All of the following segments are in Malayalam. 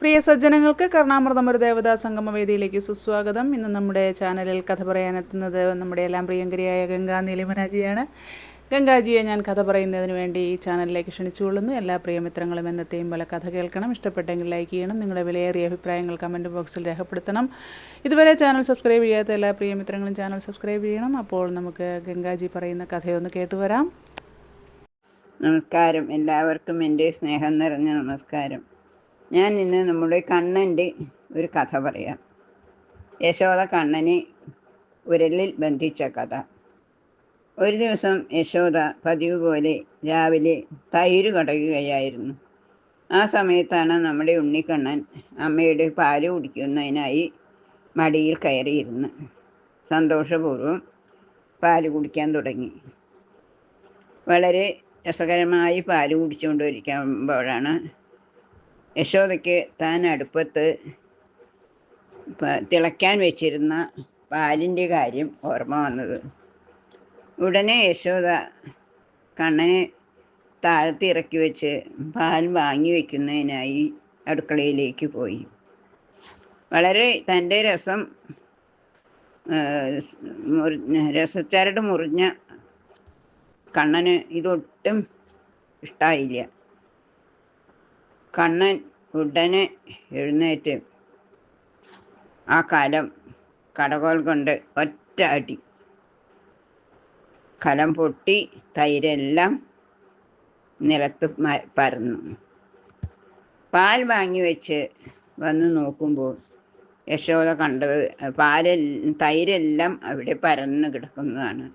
പ്രിയ സജ്ജനങ്ങൾക്ക് കർണാമൃതം ഒരു ദേവതാ സംഗമവേദിയിലേക്ക് സുസ്വാഗതം. ഇന്ന് നമ്മുടെ ചാനലിൽ കഥ പറയാനെത്തുന്നത് നമ്മുടെ എല്ലാം പ്രിയങ്കരിയായ ഗംഗാ നീലിമരാജിയാണ്. ഗംഗാജിയെ ഞാൻ കഥ പറയുന്നതിന് വേണ്ടി ഈ ചാനലിലേക്ക് ക്ഷണിച്ചുകൊള്ളുന്നു. എല്ലാ പ്രിയമിത്രങ്ങളും എന്നത്തെയും പോലെ കഥ കേൾക്കണം. ഇഷ്ടപ്പെട്ടെങ്കിൽ ലൈക്ക് ചെയ്യണം. നിങ്ങളുടെ വിലയേറിയ അഭിപ്രായങ്ങൾ കമൻറ്റ് ബോക്സിൽ രേഖപ്പെടുത്തണം. ഇതുവരെ ചാനൽ സബ്സ്ക്രൈബ് ചെയ്യാത്ത എല്ലാ പ്രിയമിത്രങ്ങളും ചാനൽ സബ്സ്ക്രൈബ് ചെയ്യണം. അപ്പോൾ നമുക്ക് ഗംഗാജി പറയുന്ന കഥയൊന്ന് കേട്ടുവരാം. നമസ്കാരം. എല്ലാവർക്കും എൻ്റെ സ്നേഹം നിറഞ്ഞ നമസ്കാരം. ഞാൻ ഇന്ന് നമ്മുടെ കണ്ണൻ്റെ ഒരു കഥ പറയാം. യശോദ കണ്ണനെ ഉരലിൽ ബന്ധിച്ച കഥ. ഒരു ദിവസം യശോദ പതിവ് പോലെ രാവിലെ തൈര് കടയുകയായിരുന്നു. ആ സമയത്താണ് നമ്മുടെ ഉണ്ണിക്കണ്ണൻ അമ്മയുടെ പാല് കുടിക്കുന്നതിനായി മടിയിൽ കയറിയിരുന്ന് സന്തോഷപൂർവ്വം പാല് കുടിക്കാൻ തുടങ്ങി. വളരെ രസകരമായി പാല് കുടിച്ചുകൊണ്ടിരിക്കുമ്പോഴാണ് യശോദയ്ക്ക് താൻ അടുപ്പത്ത് തിളയ്ക്കാൻ വെച്ചിരുന്ന പാലിൻ്റെ കാര്യം ഓർമ്മ വന്നത്. ഉടനെ യശോദ കണ്ണനെ താഴത്തിറക്കി വെച്ച് പാൽ വാങ്ങി വയ്ക്കുന്നതിനായി അടുക്കളയിലേക്ക് പോയി. വളരെ തൻ്റെ രസച്ചരട് മുറിഞ്ഞ കണ്ണന് ഇതൊട്ടും ഇഷ്ടമായില്ല. കണ്ണൻ ഉടനെ എഴുന്നേറ്റ് ആ കടകോൽ കൊണ്ട് ഒറ്റ അടി. കലം പൊട്ടി തൈരെല്ലാം നിലത്ത് പരന്നു. പാൽ വാങ്ങി വെച്ച് വന്ന് നോക്കുമ്പോൾ യശോദ കണ്ടത് തൈരെല്ലാം അവിടെ പരന്ന് കിടക്കുന്നതാണ്.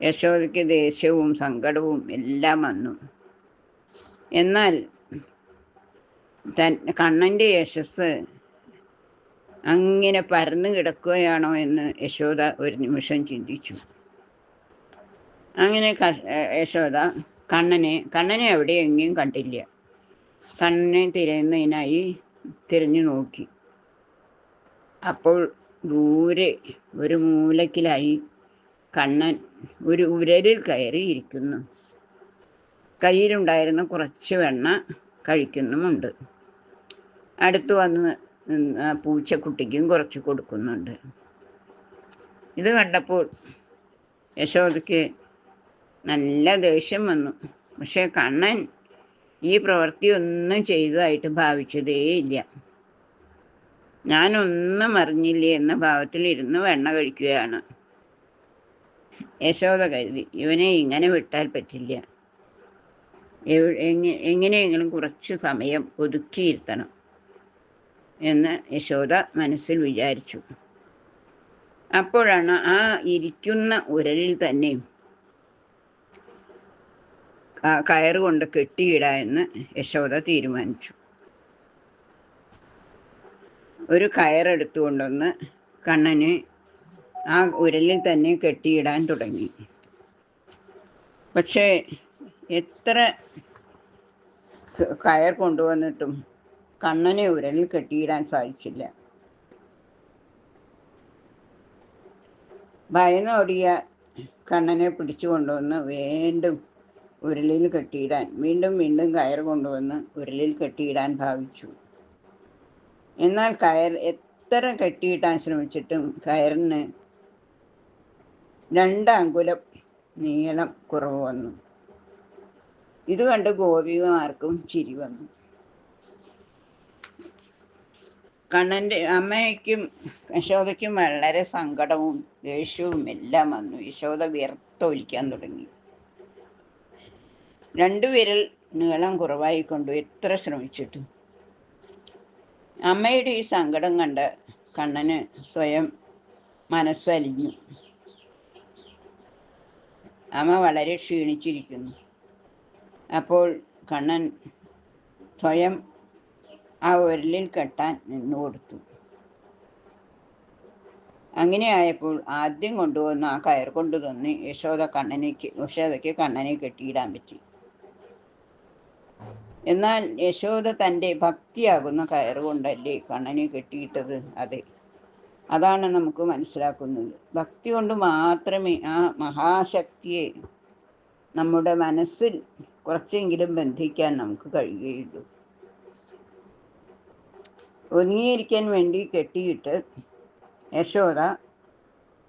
യശോദയ്ക്ക് ദേഷ്യവും സങ്കടവും എല്ലാം വന്നു. എന്നാൽ കണ്ണൻ്റെ യശസ് അങ്ങനെ പരന്നു കിടക്കുകയാണോ എന്ന് യശോദ ഒരു നിമിഷം ചിന്തിച്ചു. അങ്ങനെ യശോദ കണ്ണനെ എവിടെയെങ്കിലും കണ്ടില്ല. കണ്ണനെ തിരയുന്നതിനായി തിരഞ്ഞു നോക്കി. അപ്പോൾ ദൂരെ ഒരു മൂലക്കിലായി കണ്ണൻ ഒരു ഉരലിൽ കയറിയിരിക്കുന്നു. കയ്യിലുണ്ടായിരുന്ന കുറച്ച് വെണ്ണ കഴിക്കുന്നുമുണ്ട്. അടുത്ത് വന്ന് പൂച്ചക്കുട്ടിക്കും കുറച്ച് കൊടുക്കുന്നുണ്ട്. ഇത് കണ്ടപ്പോൾ യശോദയ്ക്ക് നല്ല ദേഷ്യം വന്നു. പക്ഷേ കണ്ണൻ ഈ പ്രവൃത്തി ഒന്നും ചെയ്തതായിട്ട് ഭാവിച്ചതേയില്ല. ഞാനൊന്നും അറിഞ്ഞില്ലേ എന്ന ഭാവത്തിലിരുന്ന് വെണ്ണ കഴിക്കുകയാണ്. യശോദ കരുതി, ഇവനെ ഇങ്ങനെ വിട്ടാൽ പറ്റില്ല, എങ്ങനെയെങ്കിലും കുറച്ച് സമയം ഒതുക്കിയിരുത്തണം എന്ന് യശോദ മനസ്സിൽ വിചാരിച്ചു. അപ്പോഴാണ് ആ ഇരിക്കുന്ന ഉരലിൽ തന്നെ കയറുകൊണ്ട് കെട്ടിയിടാമെന്ന് യശോദ തീരുമാനിച്ചു. ഒരു കയറെടുത്തു കൊണ്ടുവന്ന് കണ്ണന് ആ ഉരലിൽ തന്നെ കെട്ടിയിടാൻ തുടങ്ങി. പക്ഷേ എത്ര കയർ കൊണ്ടുവന്നിട്ടും കണ്ണനെ ഉരലിൽ കെട്ടിയിടാൻ സാധിച്ചില്ല. ഭയന്നോടിയ കണ്ണനെ പിടിച്ചു കൊണ്ടുവന്ന് വീണ്ടും ഉരലിൽ കെട്ടിയിടാൻ വീണ്ടും കയർ കൊണ്ടുവന്ന് ഉരലിൽ കെട്ടിയിടാൻ ഭാവിച്ചു. എന്നാൽ എത്ര കെട്ടിയിടാൻ ശ്രമിച്ചിട്ടും കയറിന് 2 അങ്കുലം നീളം കുറവ് വന്നു. ഇത് കണ്ട് ഗോപികമാർക്കും ചിരി വന്നു. കണ്ണൻ്റെ അമ്മയ്ക്കും യശോദയ്ക്കും വളരെ സങ്കടവും ദേഷ്യവും എല്ലാം വന്നു. യശോദ വിയർത്തൊലിക്കാൻ തുടങ്ങി. 2 വിരൽ നീളം കുറവായിക്കൊണ്ട് എത്ര ശ്രമിച്ചിട്ടും. അമ്മയുടെ ഈ സങ്കടം കണ്ട് കണ്ണന് സ്വയം മനസ്സലിഞ്ഞു. അമ്മ വളരെ ക്ഷീണിച്ചിരിക്കുന്നു. അപ്പോൾ കണ്ണൻ സ്വയം ആ ഉരലിൽ കെട്ടാൻ നിന്നുകൊടുത്തു. അങ്ങനെ ആയപ്പോൾ ആദ്യം കൊണ്ടുവന്ന ആ കയർ കൊണ്ട് തന്നെ യശോദയ്ക്ക് കണ്ണനെ കെട്ടിയിടാൻ പറ്റി. എന്നാൽ യശോദ തൻ്റെ ഭക്തിയാകുന്ന കയർ കൊണ്ടല്ലേ കണ്ണനെ കെട്ടിയിട്ടത്? അതെ, അതാണ് നമുക്ക് മനസ്സിലാക്കുന്നത്. ഭക്തി കൊണ്ട് മാത്രമേ ആ മഹാശക്തിയെ നമ്മുടെ മനസ്സിൽ കുറച്ചെങ്കിലും ബന്ധിക്കാൻ നമുക്ക് കഴിയുകയുള്ളൂ. ഒതുങ്ങിയിരിക്കാൻ വേണ്ടി കെട്ടിയിട്ട് യശോദ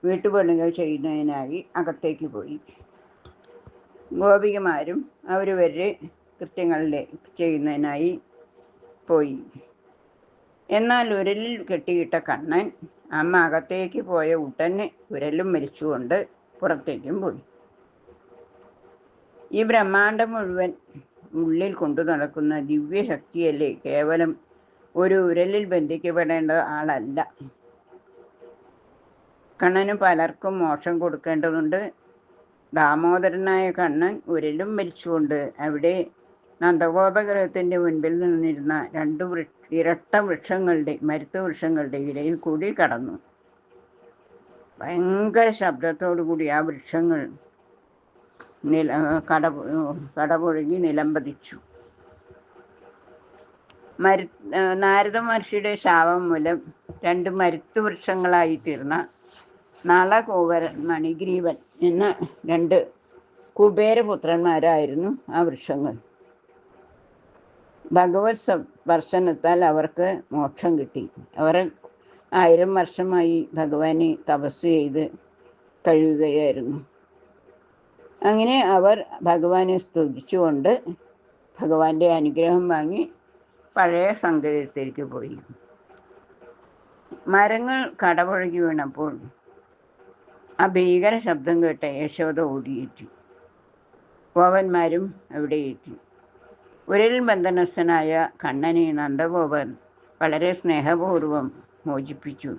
വീട്ടുപണികൾ ചെയ്യുന്നതിനായി അകത്തേക്ക് പോയി. ഗോപികമാരും അവരവരുടെ കൃത്യങ്ങളുടെ ചെയ്യുന്നതിനായി പോയി. എന്നാൽ ഉരലിൽ കെട്ടിയിട്ട കണ്ണൻ അമ്മ അകത്തേക്ക് പോയ ഉടനെ ഉരലും മരിച്ചുകൊണ്ട് പുറത്തേക്കും പോയി. ഈ ബ്രഹ്മാണ്ടം മുഴുവൻ ഉള്ളിൽ കൊണ്ടു നടക്കുന്ന ദിവ്യശക്തിയല്ലേ, കേവലം ഒരു ഉരലിൽ ബന്ധിക്കപ്പെടേണ്ട ആളല്ല. കണ്ണന് പലർക്കും മോക്ഷം കൊടുക്കേണ്ടതുണ്ട്. ദാമോദരനായ കണ്ണൻ ഉരലും മരിച്ചുകൊണ്ട് അവിടെ നന്ദഗോപഗ്രഹത്തിൻ്റെ മുൻപിൽ നിന്നിരുന്ന രണ്ട് ഇരട്ട വൃക്ഷങ്ങളുടെ മരുത്തുവൃക്ഷങ്ങളുടെ ഇടയിൽ കൂടി കടന്നു. ഭയങ്കര ശബ്ദത്തോടു കൂടി ആ വൃക്ഷങ്ങൾ കടപുഴകി നിലംപതിച്ചു. നാരദ മഹർഷിയുടെ ശാപം മൂലം രണ്ട് മരുത്തു വൃക്ഷങ്ങളായി തീർന്ന നളകൂവരൻ, മണിഗ്രീവൻ എന്ന രണ്ട് കുബേരപുത്രന്മാരായിരുന്നു ആ വൃക്ഷങ്ങൾ. ഭഗവത് സ്പർശനത്താൽ അവർക്ക് മോക്ഷം കിട്ടി. അവർ 1000 വർഷമായി ഭഗവാനെ തപസ് ചെയ്ത് കഴിയുകയായിരുന്നു. അങ്ങനെ അവർ ഭഗവാനെ സ്തുതിച്ചുകൊണ്ട് ഭഗവാന്റെ അനുഗ്രഹം വാങ്ങി പഴയ സങ്കേതത്തിലേക്ക് പോയി. മരങ്ങൾ കടപുഴകി വീണപ്പോൾ ആ ഭീകര ശബ്ദം കേട്ട യശോദ ഓടിയെത്തി. ഗോപന്മാരും അവിടെ എത്തി. ഉരലിൽ ബന്ധനസ്ഥനായ കണ്ണനെ നന്ദഗോപൻ വളരെ സ്നേഹപൂർവം മോചിപ്പിച്ചു.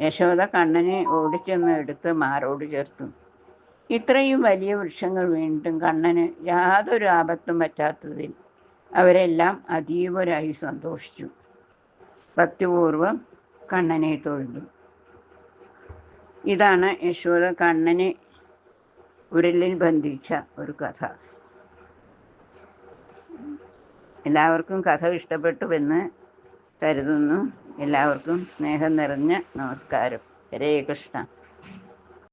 യശോദ കണ്ണനെ ഓടിച്ചെന്ന് എടുത്ത് മാറോട് ചേർത്തു. ഇത്രയും വലിയ വൃക്ഷങ്ങൾ വീണ്ടും കണ്ണന് യാതൊരു ആപത്തും പറ്റാത്തതിൽ അവരെല്ലാം അതീവരായി സന്തോഷിച്ചു. ഭക്തിപൂർവം കണ്ണനെ തൊഴുതു. ഇതാണ് യശോദ കണ്ണനെ ഉരലിൽ ബന്ധിച്ച ഒരു കഥ. എല്ലാവർക്കും കഥ ഇഷ്ടപ്പെട്ടുവെന്ന് കരുതുന്നു. എല്ലാവർക്കും സ്നേഹം നിറഞ്ഞ നമസ്കാരം. ഹരേ കൃഷ്ണ.